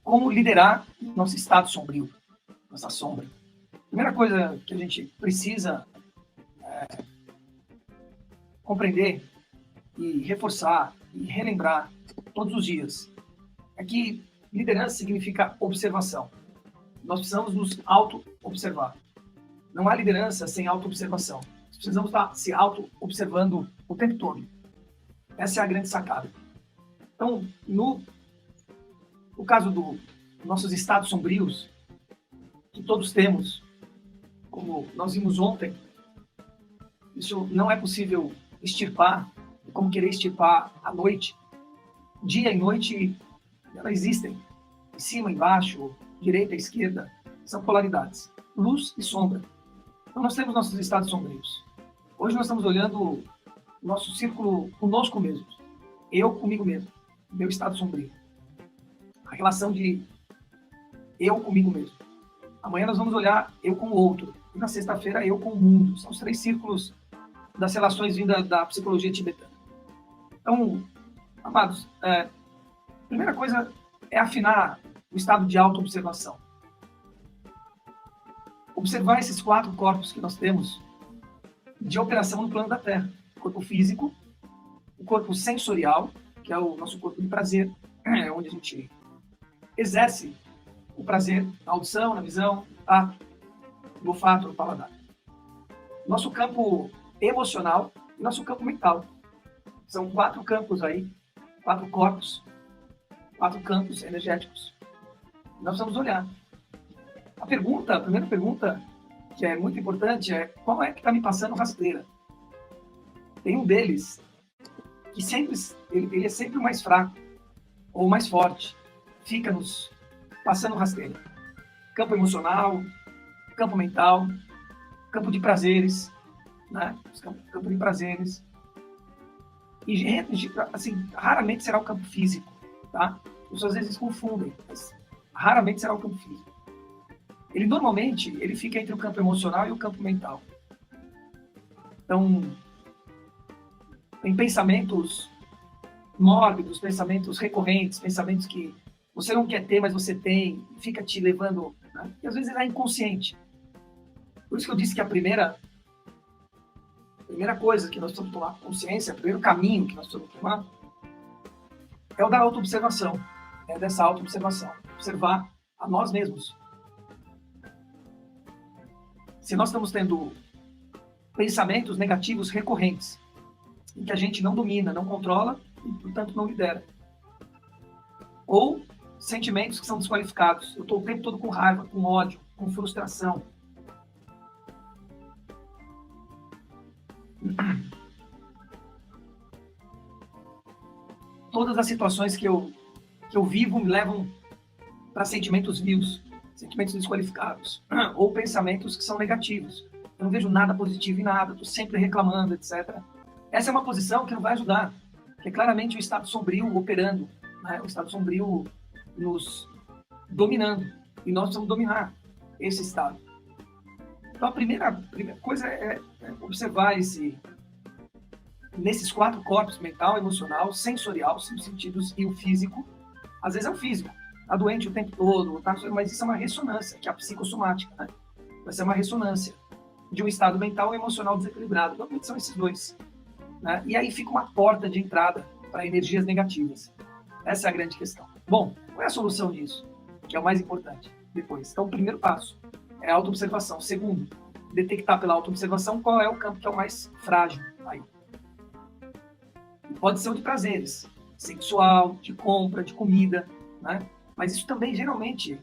como liderar nosso estado sombrio, nossa sombra. Primeira coisa que a gente precisa compreender e reforçar e relembrar todos os dias é que liderança significa observação. Nós precisamos nos auto-observar. Não há liderança sem auto-observação. Precisamos estar se auto-observando o tempo todo. Essa é a grande sacada. Então, no caso dos nossos estados sombrios, que todos temos, como nós vimos ontem, isso não é possível extirpar, como querer extirpar à noite. Dia e noite, elas existem. Em cima, embaixo, direita e esquerda, são polaridades. Luz e sombra. Então nós temos nossos estados sombrios. Hoje nós estamos olhando o nosso círculo conosco mesmos. Eu comigo mesmo. Meu estado sombrio. A relação de eu comigo mesmo. Amanhã nós vamos olhar eu com o outro. E na sexta-feira eu com o mundo. São os 3 círculos das relações vindas da psicologia tibetana. Então, amados, a primeira coisa é afinar o estado de auto-observação. Observar esses 4 corpos que nós temos de operação no plano da Terra. O corpo físico, o corpo sensorial, que é o nosso corpo de prazer, onde a gente exerce o prazer na audição, na visão, no olfato, no paladar. Nosso campo emocional e nosso campo mental. São 4 campos aí, 4 corpos, 4 campos energéticos. Nós vamos olhar. A primeira pergunta, que é muito importante, é qual é que está me passando rasteira? Tem um deles que ele é sempre o mais fraco ou o mais forte. Fica nos passando rasteira. Campo emocional, campo mental, campo de prazeres, né? Campo de prazeres. E, assim, raramente será o campo físico, tá? As pessoas às vezes confundem, mas raramente será o campo físico. Ele fica entre o campo emocional e o campo mental. Então, tem pensamentos mórbidos, pensamentos recorrentes, pensamentos que você não quer ter, mas você tem, fica te levando, né? E às vezes é inconsciente. Por isso que eu disse que a primeira coisa que nós precisamos tomar consciência, o primeiro caminho que nós precisamos tomar, é o da autoobservação, é dessa autoobservação, observar a nós mesmos. Se nós estamos tendo pensamentos negativos recorrentes, em que a gente não domina, não controla e, portanto, não lidera. Ou sentimentos que são desqualificados. Eu estou o tempo todo com raiva, com ódio, com frustração. Todas as situações que eu vivo me levam para sentimentos vios, sentimentos desqualificados, ou pensamentos que são negativos. Eu não vejo nada positivo em nada, estou sempre reclamando, etc. Essa é uma posição que não vai ajudar, que é claramente o estado sombrio operando, né? O estado sombrio nos dominando, e nós precisamos dominar esse estado. Então a primeira coisa é observar nesses 4 corpos, mental, emocional, sensorial, 5 sentidos, e o físico. Às vezes é o físico, está doente o tempo todo, mas isso é uma ressonância, que é a psicossomática, né? Vai ser uma ressonância de um estado mental e emocional desequilibrado. Normalmente são esses 2. Né? E aí fica uma porta de entrada para energias negativas. Essa é a grande questão. Bom, qual é a solução disso? Que é o mais importante depois. Então, o primeiro passo é a autoobservação. Segundo, detectar pela autoobservação qual é o campo que é o mais frágil aí. Pode ser o de prazeres, sexual, de compra, de comida, né? Mas isso também, geralmente,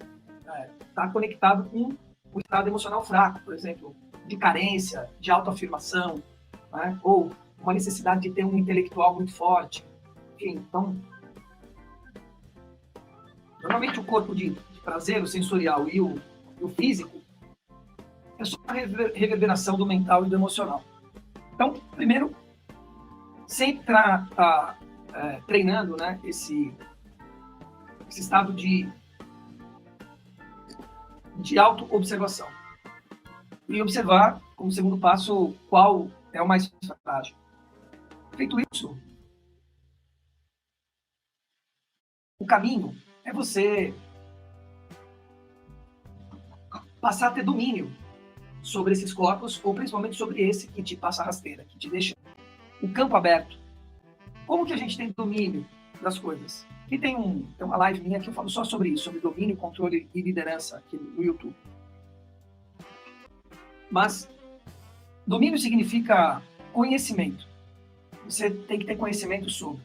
está conectado com o estado emocional fraco, por exemplo, de carência, de autoafirmação, né? Ou uma necessidade de ter um intelectual muito forte. Enfim, então, normalmente o corpo de prazer, o sensorial e o físico, é só uma reverberação do mental e do emocional. Então, primeiro, sempre tá treinando, né, esse estado de auto-observação. E observar, como segundo passo, qual é o mais frágil. Feito isso, o caminho é você passar a ter domínio sobre esses corpos, ou principalmente sobre esse que te passa a rasteira, que te deixa o campo aberto. Como que a gente tem domínio das coisas? E tem uma live minha que eu falo só sobre isso, sobre domínio, controle e liderança aqui no YouTube. Mas domínio significa conhecimento. Você tem que ter conhecimento sobre.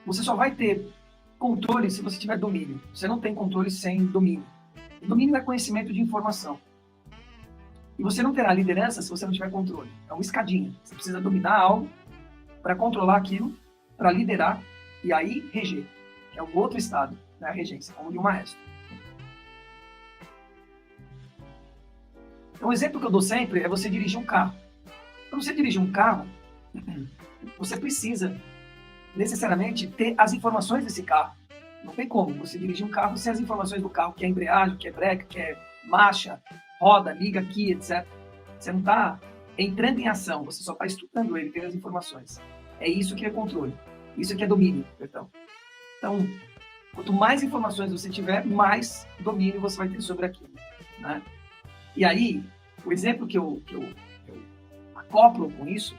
Você só vai ter controle se você tiver domínio. Você não tem controle sem domínio. E domínio é conhecimento de informação. E você não terá liderança se você não tiver controle. É uma escadinha. Você precisa dominar algo para controlar aquilo, para liderar e aí reger, que é o outro estado, né? A regência, como de um maestro. Então, o exemplo que eu dou sempre é você dirigir um carro. Para você dirigir um carro, você precisa necessariamente ter as informações desse carro. Não tem como você dirigir um carro sem as informações do carro, que é embreagem, que é breque, que é marcha, roda, liga aqui, etc. Você não está entrando em ação, você só está estudando ele, tendo as informações. É isso que é controle. Isso que é domínio, perdão. Então, quanto mais informações você tiver, mais domínio você vai ter sobre aquilo, né? E aí, o exemplo que eu acoplo com isso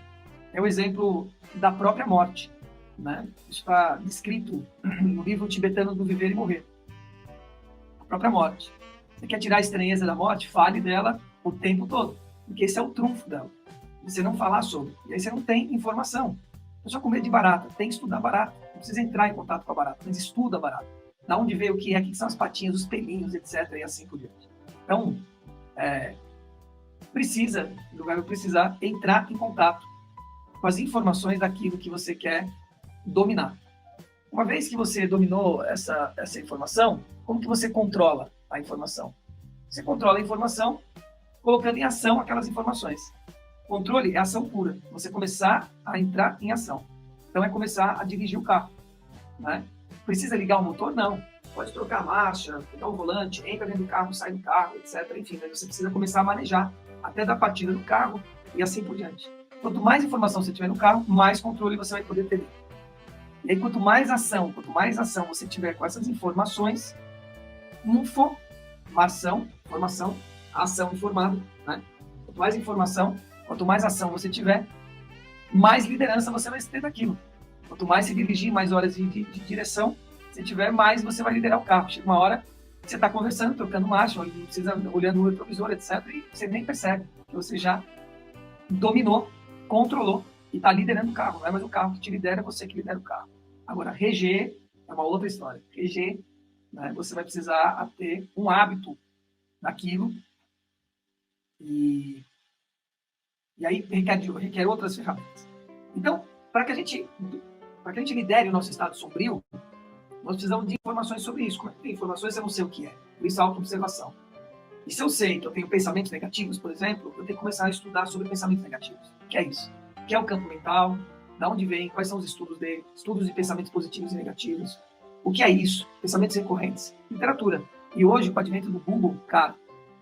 é o exemplo da própria morte, né? Isso está descrito no livro tibetano do Viver e Morrer. A própria morte. Você quer tirar a estranheza da morte? Fale dela o tempo todo, porque esse é o trunfo dela. Você não falar sobre. E aí você não tem informação. É só com medo de barata. Tem que estudar barata. Não precisa entrar em contato com a barata, mas estuda a barata. Da onde veio o que é, que são as patinhas, os pelinhos, etc. E assim por diante. Então, precisa, no lugar de precisar, entrar em contato com as informações daquilo que você quer dominar. Uma vez que você dominou essa informação, como que você controla a informação? Você controla a informação colocando em ação aquelas informações. Controle é ação pura. Você começar a entrar em ação. Então é começar a dirigir o carro, né? Precisa ligar o motor? Não. Pode trocar a marcha, pegar o volante, entra dentro do carro, sai do carro, etc. Enfim, mas você precisa começar a manejar até da partida do carro e assim por diante. Quanto mais informação você tiver no carro, mais controle você vai poder ter. E aí, quanto mais ação você tiver com essas informações, informação, ação informada, né? Quanto mais informação, quanto mais ação você tiver, mais liderança você vai ter daquilo. Quanto mais se dirigir, mais horas de direção você tiver, mais você vai liderar o carro. Chega uma hora que você está conversando, trocando marcha, olhando o retrovisor, etc. E você nem percebe que você já dominou, controlou e está liderando o carro. Não é mais o carro que te lidera, é você que lidera o carro. Agora, reger é uma outra história. Reger, né, você vai precisar ter um hábito daquilo e aí requer outras ferramentas. Então, para que a gente lidere o nosso estado sombrio, nós precisamos de informações sobre isso. Como é que tem informações? Eu não sei o que é. Por isso, a auto-observação. E se eu sei que eu tenho pensamentos negativos, por exemplo, eu tenho que começar a estudar sobre pensamentos negativos. O que é isso? O que é o campo mental? De onde vem? Quais são os estudos dele? Estudos de pensamentos positivos e negativos. O que é isso? Pensamentos recorrentes. Literatura. E hoje, com o advento do Google, cara,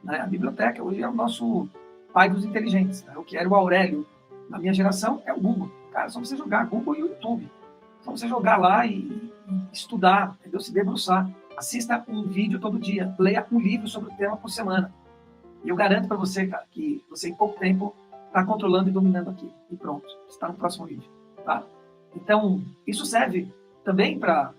né, a biblioteca hoje é o nosso pai dos inteligentes. Né? O que era o Aurélio na minha geração é o Google. Cara, só você jogar Google e o YouTube. Só você jogar lá e estudar, entendeu? Se debruçar. Assista um vídeo todo dia. Leia um livro sobre o tema por semana. E eu garanto para você, cara, que você em pouco tempo está controlando e dominando aqui. E pronto. Está no próximo vídeo. Tá? Então, isso serve também para...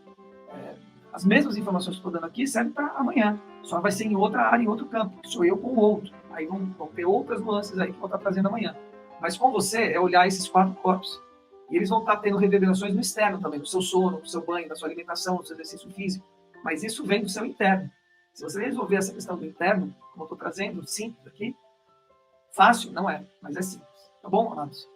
as mesmas informações que estou dando aqui servem para amanhã. Só vai ser em outra área, em outro campo. Sou eu com o outro. Aí vão ter outras nuances aí que vou estar trazendo amanhã. Mas com você é olhar esses 4 corpos. E eles vão estar tendo reverberações no externo também, no seu sono, no seu banho, na sua alimentação, no seu exercício físico. Mas isso vem do seu interno. Se você resolver essa questão do interno, como eu estou trazendo, simples aqui, fácil, não é, mas é simples. Tá bom, amados?